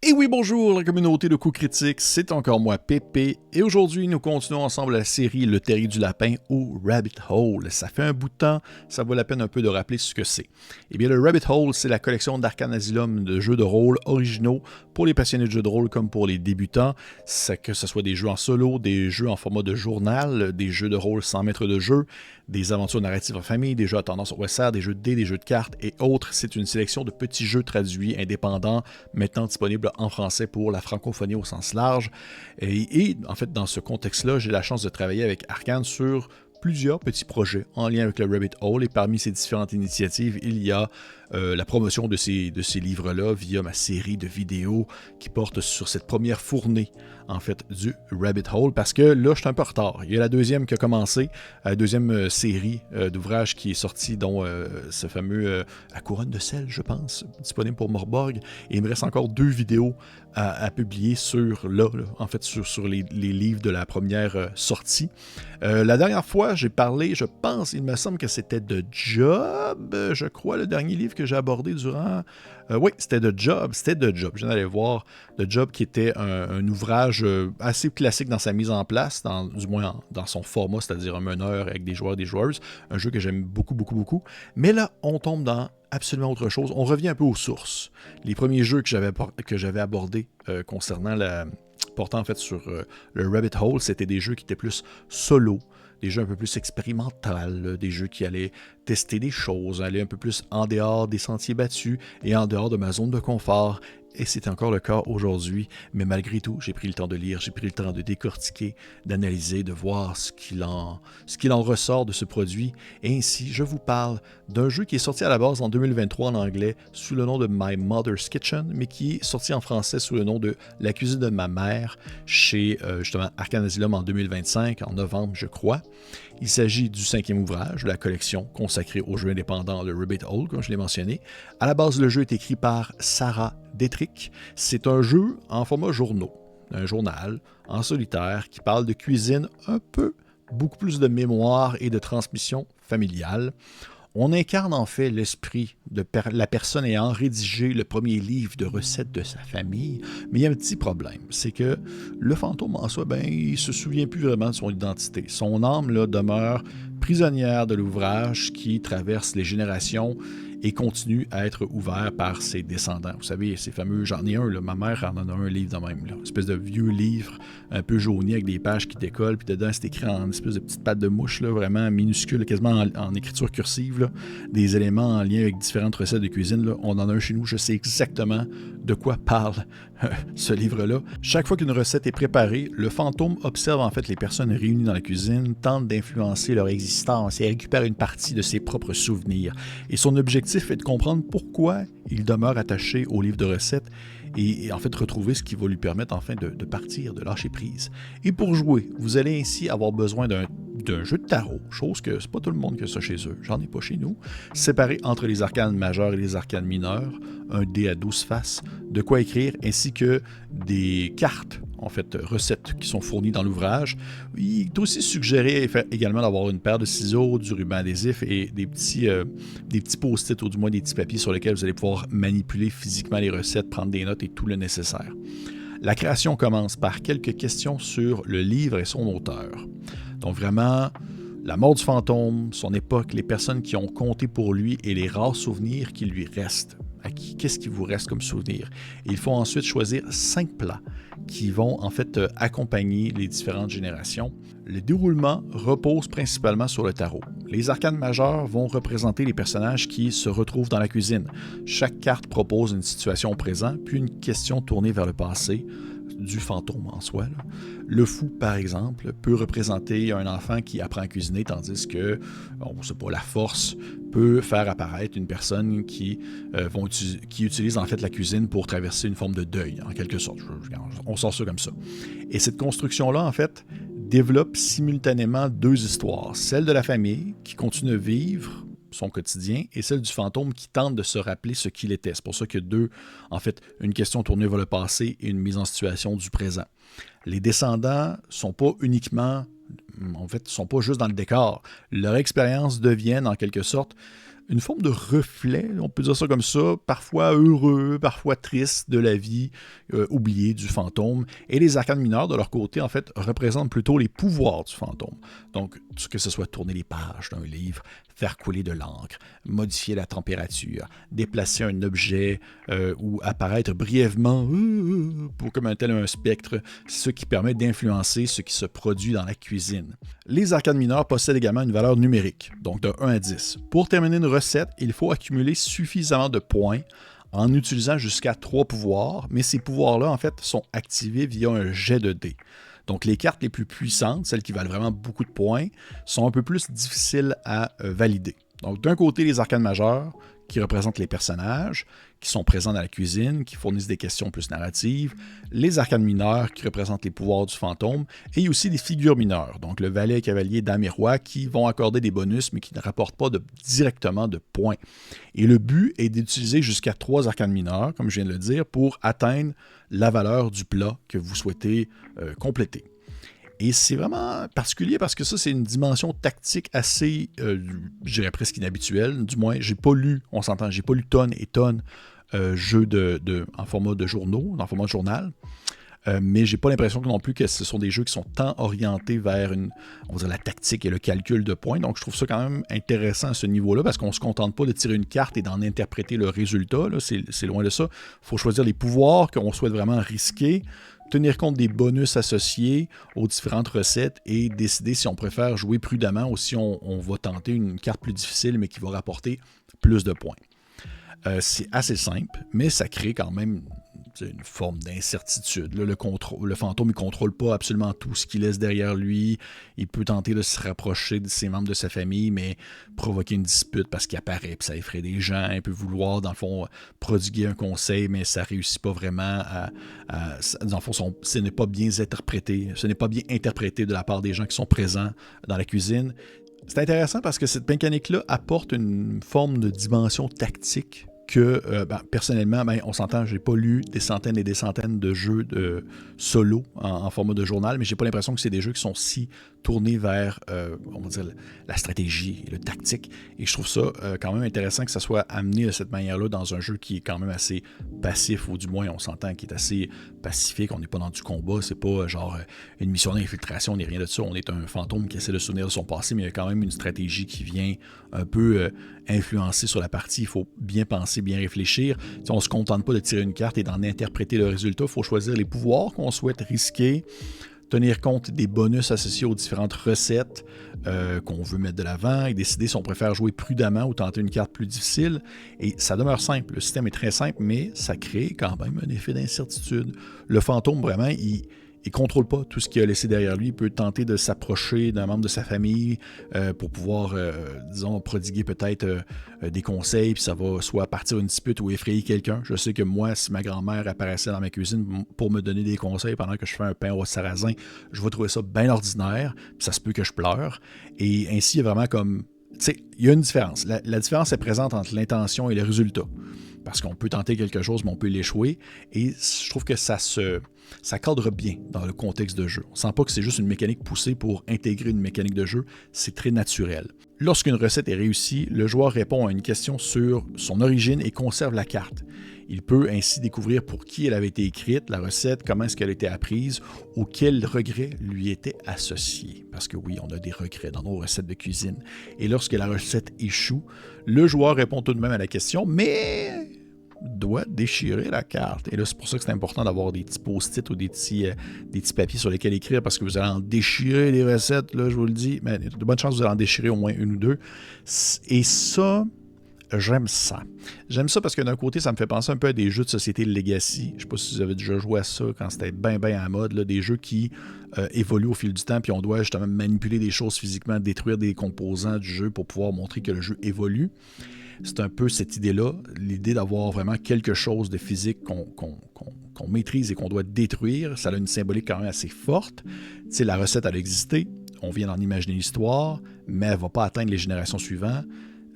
Et oui, bonjour la communauté de coups critiques, c'est encore moi Pépé, et aujourd'hui nous continuons ensemble la série Le Terrier du Lapin ou Rabbit Hole. Ça fait un bout de temps, ça vaut la peine un peu de rappeler ce que c'est. Eh bien le Rabbit Hole, c'est la collection d'Arcane Asylum de jeux de rôle originaux pour les passionnés de jeux de rôle comme pour les débutants, que ce soit des jeux en solo, des jeux en format de journal, des jeux de rôle sans maître de jeu, des aventures narratives en famille, des jeux à tendance OSR, des jeux de dés, des jeux de cartes et autres. C'est une sélection de petits jeux traduits indépendants maintenant disponibles en français pour la francophonie au sens large. Et en fait, dans ce contexte-là, j'ai la chance de travailler avec Arcane sur plusieurs petits projets en lien avec le Rabbit Hole. Et parmi ces différentes initiatives, il y a la promotion de ces livres-là via ma série de vidéos qui porte sur cette première fournée en fait du Rabbit Hole, parce que là je suis un peu en retard. Il y a la deuxième qui a commencé, la deuxième série d'ouvrages qui est sortie, dont ce fameux La Couronne de sel, je pense, disponible pour Morborg, et il me reste encore 2 vidéos à publier sur en fait sur les livres de la première sortie. La dernière fois j'ai parlé, je pense, il me semble que c'était de Job, je crois, le dernier livre que j'ai abordé durant... oui, c'était The Job. Je viens d'aller voir The Job, qui était un ouvrage assez classique dans sa mise en place, du moins dans son format, c'est-à-dire un meneur avec des joueurs et des joueuses. Un jeu que j'aime beaucoup, beaucoup, beaucoup. Mais là, on tombe dans absolument autre chose. On revient un peu aux sources. Les premiers jeux que j'avais abordés portant en fait sur le Rabbit Hole, c'était des jeux qui étaient plus solo, des jeux un peu plus expérimentaux, des jeux qui allaient tester des choses, aller un peu plus en dehors des sentiers battus et en dehors de ma zone de confort. Et c'est encore le cas aujourd'hui, mais malgré tout, j'ai pris le temps de lire, j'ai pris le temps de décortiquer, d'analyser, de voir ce qu'il en ressort de ce produit. Et ainsi, je vous parle d'un jeu qui est sorti à la base en 2023 en anglais sous le nom de My Mother's Kitchen, mais qui est sorti en français sous le nom de La cuisine de ma mère chez justement Arcane Asylum en 2025, en novembre je crois. Il s'agit du 5e ouvrage de la collection consacrée aux jeux indépendants, le Rabbit Hole, comme je l'ai mentionné. À la base, le jeu est écrit par Sarah Detrick. C'est un jeu en format un journal en solitaire qui parle de cuisine beaucoup plus de mémoire et de transmission familiale. On incarne en fait l'esprit de la personne ayant rédigé le premier livre de recettes de sa famille, mais il y a un petit problème, c'est que le fantôme en soi, il ne se souvient plus vraiment de son identité. Son âme là, demeure prisonnière de l'ouvrage qui traverse les générations et continue à être ouvert par ses descendants. Vous savez, ces fameux, j'en ai un, là, ma mère en a un livre de même, là, une espèce de vieux livre un peu jauni avec des pages qui décollent, puis dedans c'est écrit en espèce de petite patte de mouche, là, vraiment minuscule, quasiment en écriture cursive, là, des éléments en lien avec différentes recettes de cuisine. Là. On en a un chez nous, je sais exactement de quoi parle ce livre-là. Chaque fois qu'une recette est préparée, le fantôme observe en fait les personnes réunies dans la cuisine, tente d'influencer leur existence et récupère une partie de ses propres souvenirs. Et son objectif est de comprendre pourquoi il demeure attaché au livre de recettes et en fait retrouver ce qui va lui permettre enfin de partir, de lâcher prise. Et pour jouer, vous allez ainsi avoir besoin d'un jeu de tarot, chose que c'est pas tout le monde qui a ça chez eux, j'en ai pas chez nous, séparé entre les arcanes majeures et les arcanes mineures, un dé à 12 faces, de quoi écrire, ainsi que des cartes, en fait, recettes qui sont fournies dans l'ouvrage. Il est aussi suggéré également d'avoir une paire de ciseaux, du ruban adhésif et des petits post-it, ou du moins des petits papiers sur lesquels vous allez pouvoir manipuler physiquement les recettes, prendre des notes et tout le nécessaire. La création commence par quelques questions sur le livre et son auteur. Donc vraiment, la mort du fantôme, son époque, les personnes qui ont compté pour lui et les rares souvenirs qui lui restent. Qu'est-ce qui vous reste comme souvenir? Et il faut ensuite choisir 5 plats qui vont en fait accompagner les différentes générations. Le déroulement repose principalement sur le tarot. Les arcanes majeures vont représenter les personnages qui se retrouvent dans la cuisine. Chaque carte propose une situation au présent, puis une question tournée vers le passé, du fantôme en soi. Là. Le fou, par exemple, peut représenter un enfant qui apprend à cuisiner, tandis que, la force peut faire apparaître une personne qui utilise en fait la cuisine pour traverser une forme de deuil, en quelque sorte. On sort ça comme ça. Et cette construction-là, en fait, développe simultanément 2 histoires. Celle de la famille, qui continue de vivre son quotidien, et celle du fantôme qui tente de se rappeler ce qu'il était. C'est pour ça qu'il y a 2, en fait, une question tournée vers le passé et une mise en situation du présent. Les descendants sont pas uniquement, sont pas juste dans le décor. Leur expérience deviennent, en quelque sorte, une forme de reflet, on peut dire ça comme ça, parfois heureux, parfois triste de la vie oubliée du fantôme. Et les arcanes mineures, de leur côté, en fait, représentent plutôt les pouvoirs du fantôme. Donc, que ce soit tourner les pages d'un livre, faire couler de l'encre, modifier la température, déplacer un objet ou apparaître brièvement pour comme un tel un spectre, ce qui permet d'influencer ce qui se produit dans la cuisine. Les arcanes mineures possèdent également une valeur numérique, donc de 1 à 10. Pour terminer une recette, il faut accumuler suffisamment de points en utilisant jusqu'à 3 pouvoirs, mais ces pouvoirs-là, en fait, sont activés via un jet de dés. Donc, les cartes les plus puissantes, celles qui valent vraiment beaucoup de points, sont un peu plus difficiles à valider. Donc, d'un côté, les arcanes majeures, qui représentent les personnages, qui sont présents dans la cuisine, qui fournissent des questions plus narratives, les arcanes mineures, qui représentent les pouvoirs du fantôme, et aussi des figures mineures, donc le valet, cavalier, dame et roi, qui vont accorder des bonus, mais qui ne rapportent pas directement de points. Et le but est d'utiliser jusqu'à 3 arcanes mineures, comme je viens de le dire, pour atteindre la valeur du plat que vous souhaitez compléter. Et c'est vraiment particulier parce que ça, c'est une dimension tactique assez, je dirais presque inhabituelle. Du moins, j'ai pas lu tonnes et tonnes jeux en format de journaux, en format de journal. Mais j'ai pas l'impression non plus que ce sont des jeux qui sont tant orientés vers on va dire la tactique et le calcul de points. Donc je trouve ça quand même intéressant à ce niveau-là parce qu'on se contente pas de tirer une carte et d'en interpréter le résultat. Là, c'est loin de ça. Il faut choisir les pouvoirs qu'on souhaite vraiment risquer, tenir compte des bonus associés aux différentes recettes et décider si on préfère jouer prudemment ou si on va tenter une carte plus difficile mais qui va rapporter plus de points. C'est assez simple, mais ça crée quand même une forme d'incertitude. Là, le fantôme ne contrôle pas absolument tout ce qu'il laisse derrière lui. Il peut tenter de se rapprocher de ses membres de sa famille, mais provoquer une dispute parce qu'il apparaît et ça effraie des gens. Il peut vouloir, dans le fond, prodiguer un conseil, mais ça ne réussit pas vraiment dans le fond, ce n'est pas bien interprété. Ce n'est pas bien interprété de la part des gens qui sont présents dans la cuisine. C'est intéressant parce que cette mécanique-là apporte une forme de dimension tactique que, personnellement, on s'entend, j'ai pas lu des centaines et des centaines de jeux de solo en format de journal, mais j'ai pas l'impression que c'est des jeux qui sont si tournés vers, on va dire, la stratégie et le tactique. Et je trouve ça quand même intéressant que ça soit amené de cette manière-là dans un jeu qui est quand même assez passif, ou du moins, on s'entend, qui est assez pacifique. On n'est pas dans du combat, c'est pas genre une mission d'infiltration, on n'est rien de ça. On est un fantôme qui essaie de se souvenir de son passé, mais il y a quand même une stratégie qui vient un peu influencer sur la partie. Il faut bien penser, bien réfléchir. On ne se contente pas de tirer une carte et d'en interpréter le résultat. Il faut choisir les pouvoirs qu'on souhaite risquer, tenir compte des bonus associés aux différentes recettes qu'on veut mettre de l'avant et décider si on préfère jouer prudemment ou tenter une carte plus difficile. Et ça demeure simple. Le système est très simple, mais ça crée quand même un effet d'incertitude. Le fantôme, vraiment, il ne contrôle pas tout ce qu'il a laissé derrière lui. Il peut tenter de s'approcher d'un membre de sa famille pour pouvoir, disons, prodiguer peut-être des conseils, puis ça va soit partir une dispute ou effrayer quelqu'un. Je sais que moi, si ma grand-mère apparaissait dans ma cuisine pour me donner des conseils pendant que je fais un pain au sarrasin, je vais trouver ça bien ordinaire, puis ça se peut que je pleure. Et ainsi, il y a vraiment comme... Tu sais, il y a une différence. La différence est présente entre l'intention et le résultat. Parce qu'on peut tenter quelque chose, mais on peut l'échouer. Et je trouve que ça cadre bien dans le contexte de jeu. On ne sent pas que c'est juste une mécanique poussée pour intégrer une mécanique de jeu. C'est très naturel. Lorsqu'une recette est réussie, le joueur répond à une question sur son origine et conserve la carte. Il peut ainsi découvrir pour qui elle avait été écrite, la recette, comment est-ce qu'elle a été apprise, ou quels regrets lui étaient associés. Parce que oui, on a des regrets dans nos recettes de cuisine. Et lorsque la recette échoue, le joueur répond tout de même à la question, mais doit déchirer la carte. Et là, c'est pour ça que c'est important d'avoir des petits post-it ou des petits papiers sur lesquels écrire, parce que vous allez en déchirer les recettes, là, je vous le dis. Mais de bonnes chances, vous allez en déchirer au moins une ou deux. Et ça... J'aime ça. J'aime ça parce que d'un côté, ça me fait penser un peu à des jeux de société Legacy. Je ne sais pas si vous avez déjà joué à ça quand c'était bien à la mode, là, des jeux qui évoluent au fil du temps, puis on doit justement manipuler des choses physiquement, détruire des composants du jeu pour pouvoir montrer que le jeu évolue. C'est un peu cette idée-là, l'idée d'avoir vraiment quelque chose de physique qu'on maîtrise et qu'on doit détruire. Ça a une symbolique quand même assez forte. Tu sais, la recette, elle a existé, on vient d'en imaginer l'histoire, mais elle ne va pas atteindre les générations suivantes.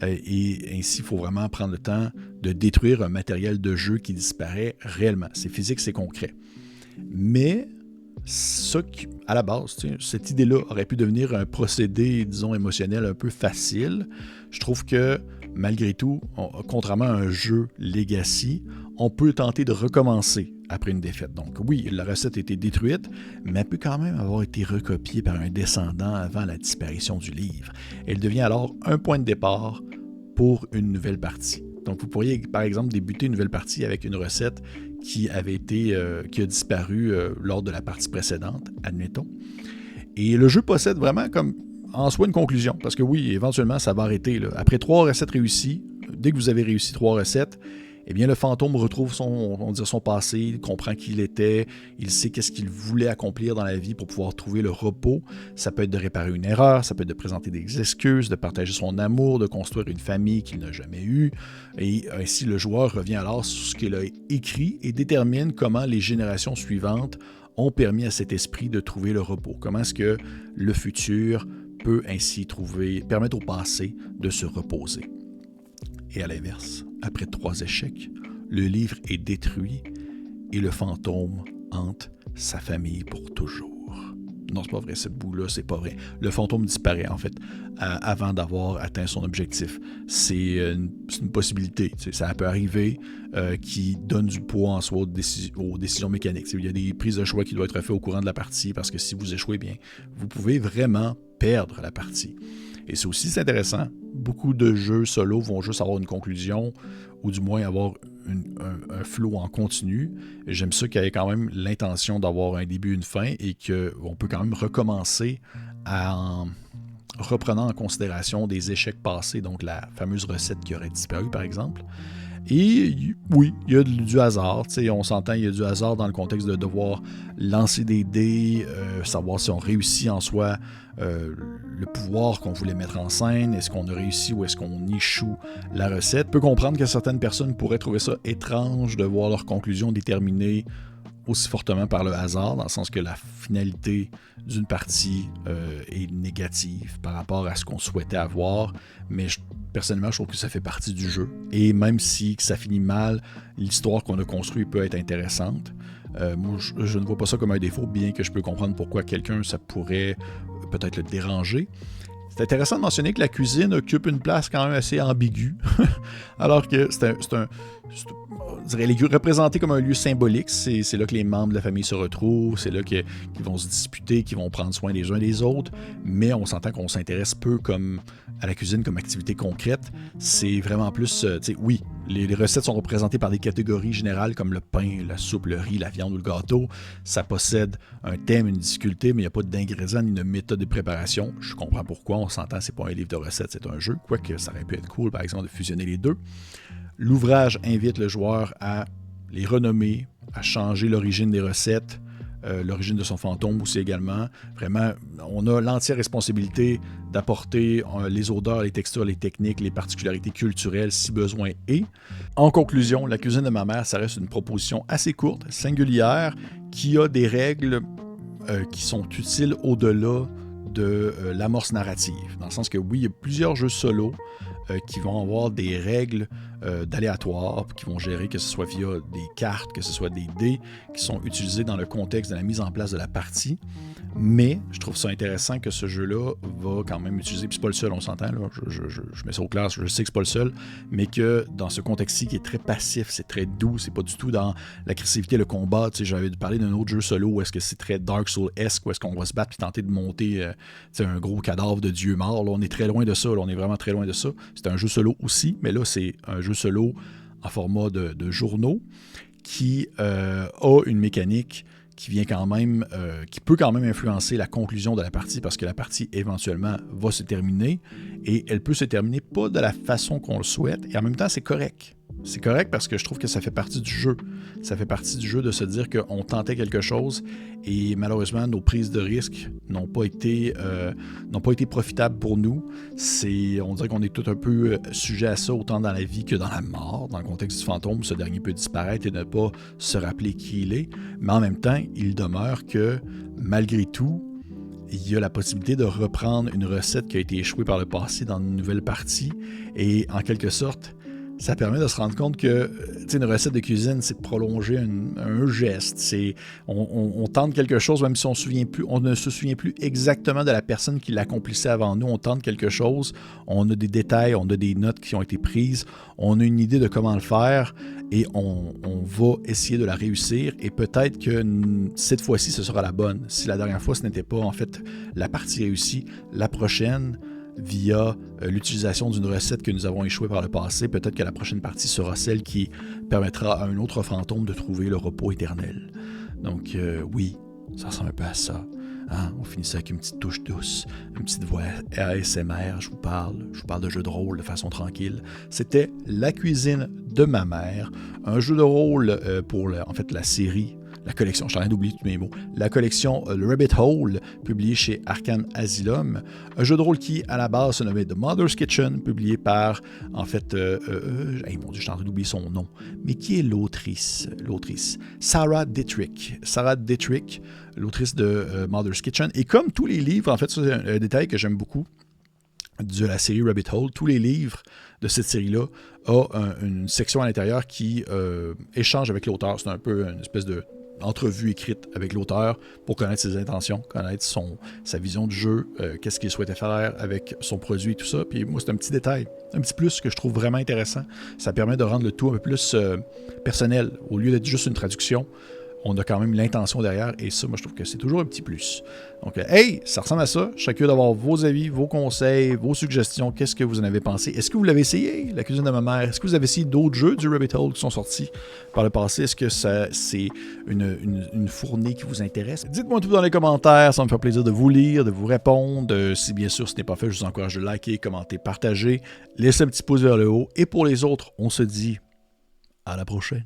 Et ainsi, il faut vraiment prendre le temps de détruire un matériel de jeu qui disparaît réellement. C'est physique, c'est concret. Mais, à la base, cette idée-là aurait pu devenir un procédé, disons, émotionnel un peu facile. Je trouve que malgré tout, contrairement à un jeu Legacy, on peut tenter de recommencer après une défaite. Donc oui, la recette a été détruite, mais elle peut quand même avoir été recopiée par un descendant avant la disparition du livre. Elle devient alors un point de départ pour une nouvelle partie. Donc vous pourriez par exemple débuter une nouvelle partie avec une recette qui a disparu lors de la partie précédente, admettons. Et le jeu possède vraiment comme en soi une conclusion, parce que oui, éventuellement ça va arrêter. Là. Après 3 recettes réussies, dès que vous avez réussi 3 recettes, eh bien le fantôme retrouve son passé, il comprend qui il était, il sait qu'est-ce qu'il voulait accomplir dans la vie pour pouvoir trouver le repos. Ça peut être de réparer une erreur, ça peut être de présenter des excuses, de partager son amour, de construire une famille qu'il n'a jamais eue. Et ainsi, le joueur revient alors sur ce qu'il a écrit et détermine comment les générations suivantes ont permis à cet esprit de trouver le repos. Comment est-ce que le futur peut ainsi permettre au passé de se reposer. Et à l'inverse, après 3 échecs, le livre est détruit et le fantôme hante sa famille pour toujours. Non, c'est pas vrai, ce bout-là, c'est pas vrai. Le fantôme disparaît, en fait, avant d'avoir atteint son objectif. C'est une possibilité, ça peut arriver, qui donne du poids en soi aux décisions mécaniques. Il y a des prises de choix qui doivent être faites au courant de la partie, parce que si vous échouez bien, vous pouvez vraiment perdre la partie. Et c'est aussi intéressant, beaucoup de jeux solo vont juste avoir une conclusion, ou du moins avoir un flow en continu. J'aime ça qu'il y ait quand même l'intention d'avoir un début, une fin, et qu'on peut quand même recommencer en reprenant en considération des échecs passés, donc la fameuse recette qui aurait disparu, par exemple. Et oui, il y a du hasard, on s'entend, il y a du hasard dans le contexte de devoir lancer des dés, savoir si on réussit en soi le pouvoir qu'on voulait mettre en scène, est-ce qu'on a réussi ou est-ce qu'on échoue la recette. On peut comprendre que certaines personnes pourraient trouver ça étrange de voir leur conclusion déterminée aussi fortement par le hasard, dans le sens que la finalité d'une partie est négative par rapport à ce qu'on souhaitait avoir, mais personnellement, je trouve que ça fait partie du jeu. Et même si ça finit mal, l'histoire qu'on a construite peut être intéressante. Moi, je ne vois pas ça comme un défaut, bien que je peux comprendre pourquoi quelqu'un, ça pourrait peut-être le déranger. C'est intéressant de mentionner que la cuisine occupe une place quand même assez ambiguë, alors que elle est représentée comme un lieu symbolique. C'est là que les membres de la famille se retrouvent, c'est là qu'ils vont se disputer, qu'ils vont prendre soin les uns des autres, mais on s'entend qu'on s'intéresse peu à la cuisine comme activité concrète. C'est vraiment plus, oui, les recettes sont représentées par des catégories générales comme le pain, la soupe, le riz, la viande ou le gâteau. Ça possède un thème, une difficulté, mais il n'y a pas d'ingrédients ni de méthode de préparation. Je comprends pourquoi, on s'entend, c'est pas un livre de recettes, c'est un jeu, quoique ça aurait pu être cool, par exemple, de fusionner les deux. L'ouvrage invite le joueur à les renommer, à changer l'origine des recettes, l'origine de son fantôme aussi également. Vraiment, on a l'entière responsabilité d'apporter les odeurs, les textures, les techniques, les particularités culturelles si besoin est. En conclusion, La cuisine de ma mère, ça reste une proposition assez courte, singulière, qui a des règles qui sont utiles au-delà de l'amorce narrative. Dans le sens que oui, il y a plusieurs jeux solo qui vont avoir des règles d'aléatoire, qui vont gérer que ce soit via des cartes, que ce soit des dés, qui sont utilisés dans le contexte de la mise en place de la partie. Mais je trouve ça intéressant que ce jeu-là va quand même utiliser, puis c'est pas le seul, on s'entend, là, je mets ça au clair, je sais que c'est pas le seul, mais que dans ce contexte-ci qui est très passif, c'est très doux, c'est pas du tout dans l'agressivité, le combat. J'avais parlé d'un autre jeu solo où est-ce que c'est très Dark Souls-esque, où est-ce qu'on va se battre puis tenter de monter un gros cadavre de dieu mort. Là, on est très loin de ça, là, on est vraiment très loin de ça. C'est un jeu solo aussi, mais là, c'est un jeu solo en format de journaux qui a une mécanique qui vient quand même, qui peut quand même influencer la conclusion de la partie, parce que la partie éventuellement va se terminer, et elle peut se terminer pas de la façon qu'on le souhaite, et en même temps c'est correct. C'est correct parce que je trouve que ça fait partie du jeu. Ça fait partie du jeu de se dire qu'on tentait quelque chose et malheureusement, nos prises de risques n'ont pas été profitables pour nous. On dirait qu'on est tout un peu sujet à ça, autant dans la vie que dans la mort. Dans le contexte du fantôme, ce dernier peut disparaître et ne pas se rappeler qui il est. Mais en même temps, il demeure que, malgré tout, il y a la possibilité de reprendre une recette qui a été échouée par le passé dans une nouvelle partie. Et en quelque sorte, ça permet de se rendre compte que une recette de cuisine, c'est prolonger un geste. On tente quelque chose, même si on ne se souvient plus exactement de la personne qui l'accomplissait avant nous. On tente quelque chose, on a des détails, on a des notes qui ont été prises, on a une idée de comment le faire et on va essayer de la réussir. Et peut-être que cette fois-ci, ce sera la bonne. Si la dernière fois, ce n'était pas en fait la partie réussie, la prochaine, via l'utilisation d'une recette que nous avons échoué par le passé, peut-être que la prochaine partie sera celle qui permettra à un autre fantôme de trouver le repos éternel. Donc oui, ça ressemble un peu à ça. Hein? On finit ça avec une petite touche douce, une petite voix ASMR, je vous parle de jeu de rôle de façon tranquille. C'était La cuisine de ma mère, un jeu de rôle pour la série, la collection, je suis en train d'oublier tous mes mots, la collection Le Rabbit Hole, publiée chez Arkham Asylum, un jeu de rôle qui, à la base, se nommait The Mother's Kitchen, publié par, mon Dieu, je suis en train d'oublier son nom, mais qui est l'autrice? Sarah Dittrich. Sarah Dittrich, l'autrice de Mother's Kitchen, et comme tous les livres, en fait, c'est un détail que j'aime beaucoup de la série Rabbit Hole, tous les livres de cette série-là ont une section à l'intérieur qui échange avec l'auteur. C'est un peu une espèce de entrevue écrite avec l'auteur pour connaître ses intentions, connaître sa vision du jeu, qu'est-ce qu'il souhaitait faire avec son produit et tout ça. Puis moi, c'est un petit détail, un petit plus que je trouve vraiment intéressant. Ça permet de rendre le tout un peu plus personnel. Au lieu d'être juste une traduction, on a quand même l'intention derrière, et ça, moi, je trouve que c'est toujours un petit plus. Donc, hey, ça ressemble à ça. Je serais curieux d'avoir vos avis, vos conseils, vos suggestions. Qu'est-ce que vous en avez pensé? Est-ce que vous l'avez essayé, La cuisine de ma mère? Est-ce que vous avez essayé d'autres jeux du Rabbit Hole qui sont sortis par le passé? Est-ce que c'est une fournée qui vous intéresse? Dites-moi tout dans les commentaires. Ça me fait plaisir de vous lire, de vous répondre. Si bien sûr ce n'est pas fait, je vous encourage de liker, commenter, partager. Laissez un petit pouce vers le haut. Et pour les autres, on se dit à la prochaine.